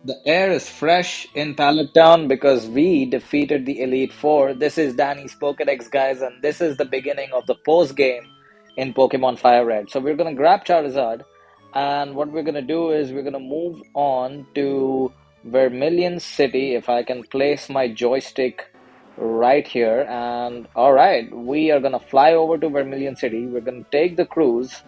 The air is fresh in Pallet Town because we defeated the Elite Four. This is Danny's Pokedex, guys, and this is the beginning of the post game in Pokemon Fire Red. So we're gonna grab Charizard, and what we're gonna do is we're gonna move on to Vermilion City. If I can place my joystick right here, and all right, we are gonna fly over to Vermilion City. We're gonna take the cruise,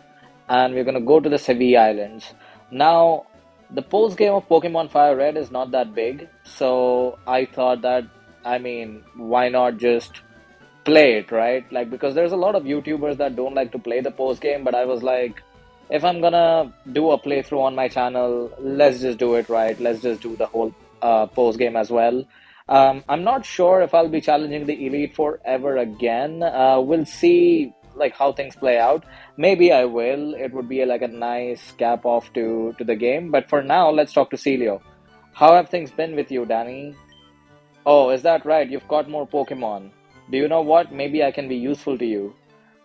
and we're gonna go to the Sevii Islands. Now, the post game of Pokemon Fire Red is not that big, so I thought that, why not just play it, right? Like, because there's a lot of YouTubers that don't like to play the post game, but I was like, if I'm gonna do a playthrough on my channel, let's just do it right. Let's just do the whole post game as well. I'm not sure if I'll be challenging the Elite Four ever again. We'll see like how things play out. Maybe I will. It would be like a nice cap off to the game. But for now, let's talk to Celio. How have things been with you, Danny? Oh, is that right? You've caught more Pokemon. Do you know what? Maybe I can be useful to you.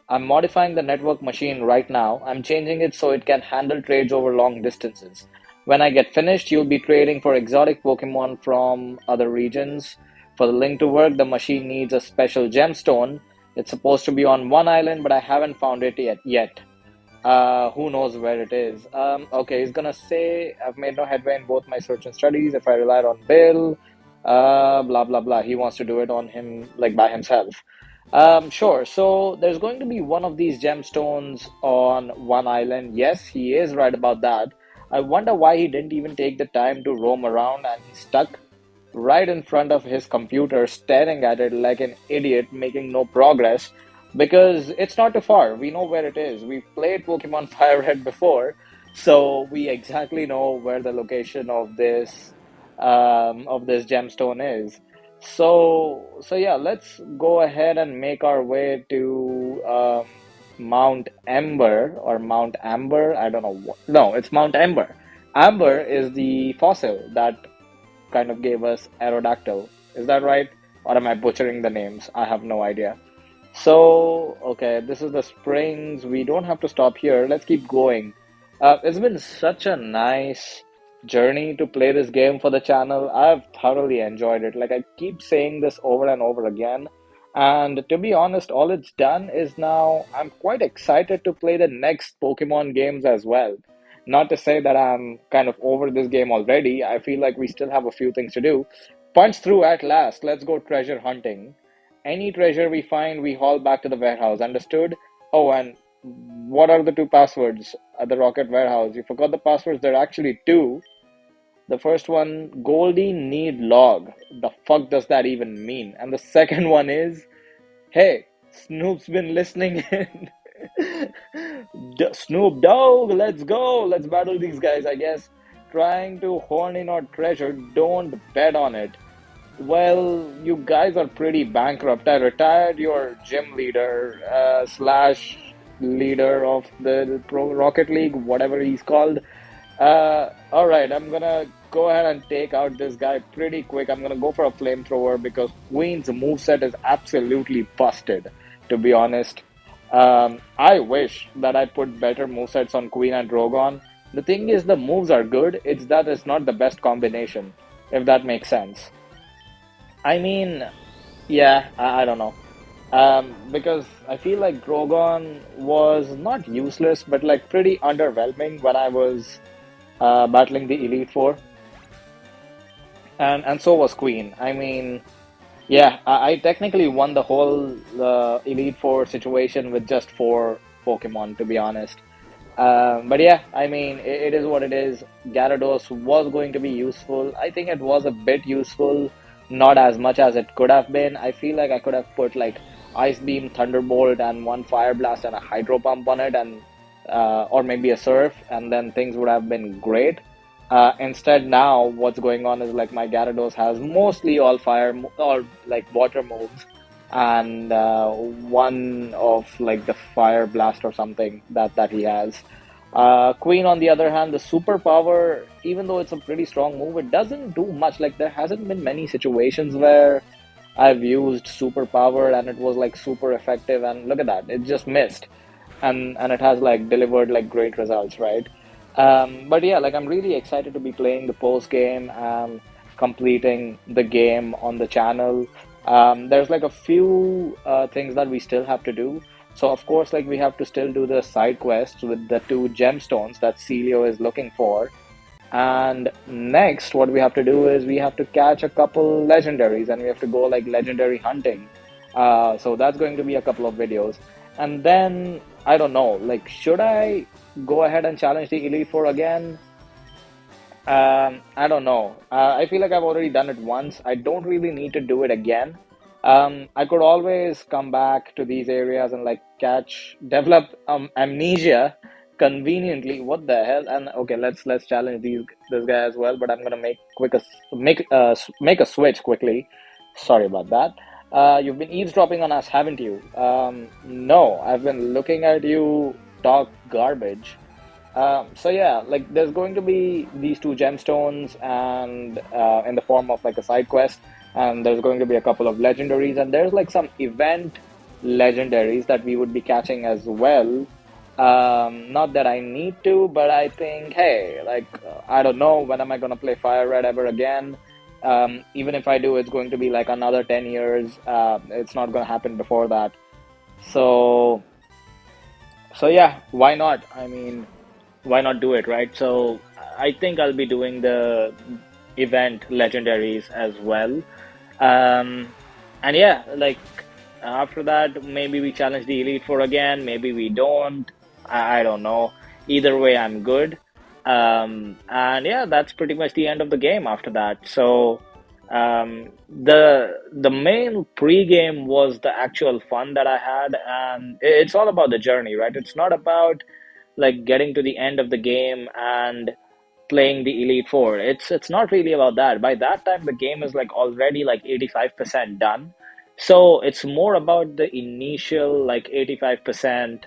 I'm modifying the network machine right now. I'm changing it so it can handle trades over long distances. When I get finished, you'll be trading for exotic Pokemon from other regions. For the link to work, the machine needs a special gemstone. It's supposed to be on one island, but I haven't found it yet. Who knows where it is? Okay, he's gonna say, I've made no headway in both my search and studies. If I relied on Bill, blah blah blah. He wants to do it on him, like by himself. Sure. So there's going to be one of these gemstones on one island. Yes, he is right about that. I wonder why he didn't even take the time to roam around and he's stuck right in front of his computer, staring at it like an idiot, making no progress because it's not too far. We know where it is. We've played Pokemon Fire Red before, so we exactly know where the location of this gemstone is. So yeah, let's go ahead and make our way to Mount Ember or Mount Amber. I don't know what. No, it's Mount Ember. Amber is the fossil that kind of gave us Aerodactyl. Is that right? Or am I butchering the names? I have no idea. So, okay, this is the springs. We don't have to stop here. Let's keep going. It's been such a nice journey to play this game for the channel. I've thoroughly enjoyed it. Like, I keep saying this over and over again. And to be honest, all it's done is now I'm quite excited to play the next Pokemon games as well. Not to say that I'm kind of over this game already. I feel like we still have a few things to do. Punch through at last. Let's go treasure hunting. Any treasure we find, we haul back to the warehouse. Understood? Oh, and what are the two passwords at the Rocket warehouse? You forgot the passwords. There are actually two. The first one, Goldie need log. The fuck does that even mean? And the second one is, hey, Snoop's been listening in. Snoop Dogg, let's go. Let's battle these guys, I guess. Trying to horn in our treasure, don't bet on it. Well, you guys are pretty bankrupt. I retired your gym leader, slash leader of the Pro Rocket League, whatever he's called. Alright, I'm gonna go ahead and take out this guy pretty quick. I'm gonna go for a flamethrower because Queen's moveset is absolutely busted, to be honest. I wish that I put better movesets on Queen and Drogon. The thing is, the moves are good, it's that it's not the best combination, if that makes sense. I mean, yeah, I don't know. Because I feel like Drogon was not useless, but like pretty underwhelming when I was battling the Elite Four, and so was Queen. I mean, yeah, I technically won the whole Elite Four situation with just four Pokemon, to be honest. But yeah, I mean, it is what it is. Gyarados was going to be useful. I think it was a bit useful, not as much as it could have been. I feel like I could have put like Ice Beam, Thunderbolt, and one Fire Blast and a Hydro Pump on it, and or maybe a Surf, and then things would have been great. Instead, now what's going on is like my Gyarados has mostly all fire or like water moves, and one of like the fire blast or something that he has. Queen, on the other hand, the superpower, even though it's a pretty strong move, it doesn't do much. Like there hasn't been many situations where I've used superpower and it was like super effective. And look at that, it just missed, and it has like delivered like great results, right? But yeah, like I'm really excited to be playing the post game and completing the game on the channel. There's like a few things that we still have to do. So of course, like we have to still do the side quests with the two gemstones that Celio is looking for. And next, what we have to do is we have to catch a couple legendaries and we have to go like legendary hunting. So that's going to be a couple of videos. And then, I don't know, like, should I go ahead and challenge the Elite Four again? I don't know. I feel like I've already done it once. I don't really need to do it again. I could always come back to these areas and like develop amnesia conveniently. What the hell? And okay, let's challenge this guy as well. But I'm gonna make a switch quickly. Sorry about that. You've been eavesdropping on us, haven't you? No, I've been looking at you talk garbage. So yeah, like there's going to be these two gemstones and in the form of like a side quest, and there's going to be a couple of legendaries, and there's like some event legendaries that we would be catching as well. Not that I need to, but I think, hey, like I don't know when am I gonna play Fire Red ever again. Even if I do, it's going to be like another 10 years. It's not gonna happen before that. So so yeah, why not? I mean, why not do it, right? So I think I'll be doing the event legendaries as well. Um, and yeah, like after that, maybe we challenge the Elite Four again, maybe we don't. I don't know. Either way, I'm good. And yeah, that's pretty much the end of the game after that. So the main pre-game was the actual fun that I had, and it's all about the journey, right? It's not about like getting to the end of the game and playing the Elite Four. It's not really about that. By that time, the game is like already like 85% done. So it's more about the initial like 85%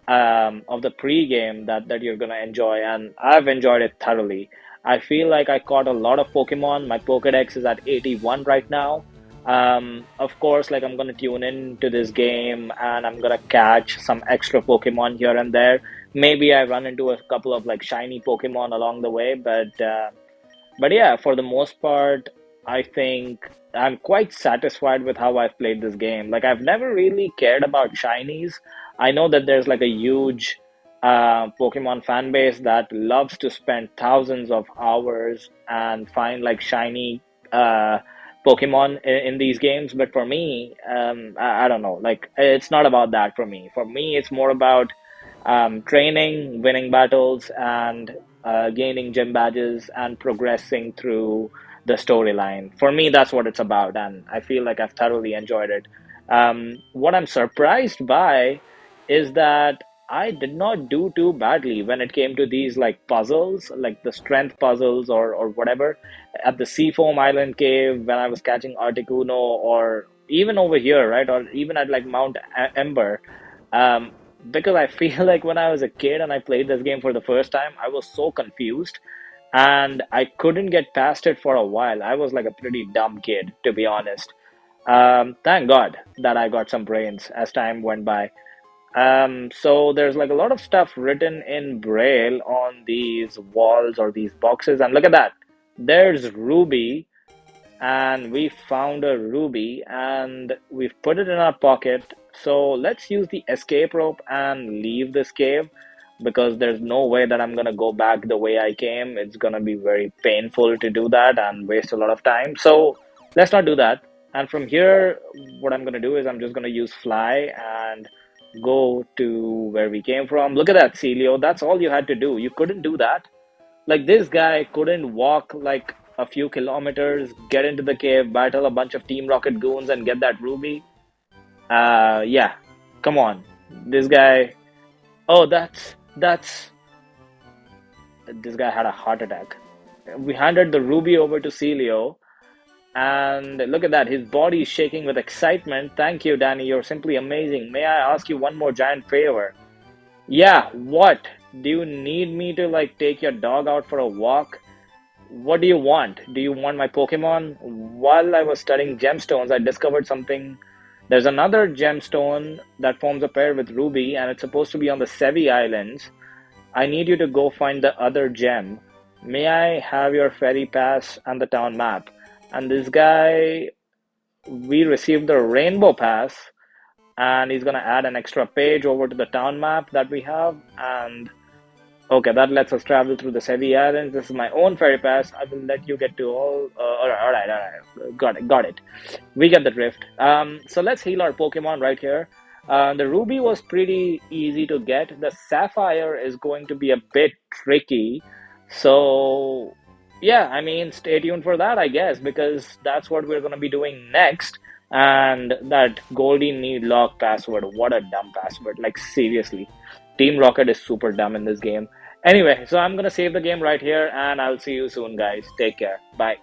of the pre-game that you're gonna enjoy, and I've enjoyed it thoroughly. I feel like I caught a lot of Pokemon. My Pokedex is at 81 right now. Of course, like I'm gonna tune in to this game and I'm gonna catch some extra Pokemon here and there. Maybe I run into a couple of like shiny Pokemon along the way, but yeah, for the most part, I think I'm quite satisfied with how I've played this game. Like, I've never really cared about shinies. I know that there's like a huge Pokemon fan base that loves to spend thousands of hours and find like shiny uh, Pokemon in these games. But for me, I don't know. Like, it's not about that for me. For me, it's more about training, winning battles, and gaining gym badges and progressing through the storyline. For me, that's what it's about, and I feel like I've thoroughly enjoyed it. What I'm surprised by is that I did not do too badly when it came to these like puzzles, like the strength puzzles or whatever. At the Seafoam Island Cave, when I was catching Articuno, or even over here, right, or even at like Mount Ember. Um, because I feel like when I was a kid and I played this game for the first time, I was so confused and I couldn't get past it for a while. I was like a pretty dumb kid, to be honest. Thank God that I got some brains as time went by. So there's like a lot of stuff written in Braille on these walls or these boxes, and look at that. There's Ruby, and we found a ruby and we've put it in our pocket. So let's use the escape rope and leave this cave because there's no way that I'm gonna go back the way I came. It's gonna be very painful to do that and waste a lot of time. So let's not do that. And from here, what I'm gonna do is I'm just gonna use fly and go to where we came from. Look at that, Celio. That's all you had to do. You couldn't do that. Like this guy couldn't walk like a few kilometers, get into the cave, battle a bunch of Team Rocket goons, and get that ruby. Yeah, come on, this guy. Oh, that's this guy had a heart attack. We handed the ruby over to Celio, and look at that, his body is shaking with excitement. Thank you, Danny. You're simply amazing. May I ask you one more giant favor? Yeah, what? Do you need me to like take your dog out for a walk? What do you want? Do you want my Pokemon? While I was studying gemstones, I discovered something. There's another gemstone that forms a pair with Ruby, and it's supposed to be on the Sevii Islands. I need you to go find the other gem. May I have your ferry pass and the town map? And this guy, we received the rainbow pass, and he's gonna add an extra page over to the town map that we have. And okay, that lets us travel through the Sevii Islands. This is my own ferry pass. I will let you get to all. All right. Got it, got it. We get the drift. So let's heal our Pokemon right here. The Ruby was pretty easy to get. The Sapphire is going to be a bit tricky. So, yeah, I mean, stay tuned for that, I guess, because that's what we're going to be doing next. And that Goldie Need Lock password, what a dumb password. Like, seriously. Team Rocket is super dumb in this game. Anyway, so I'm going to save the game right here, and I'll see you soon, guys. Take care. Bye.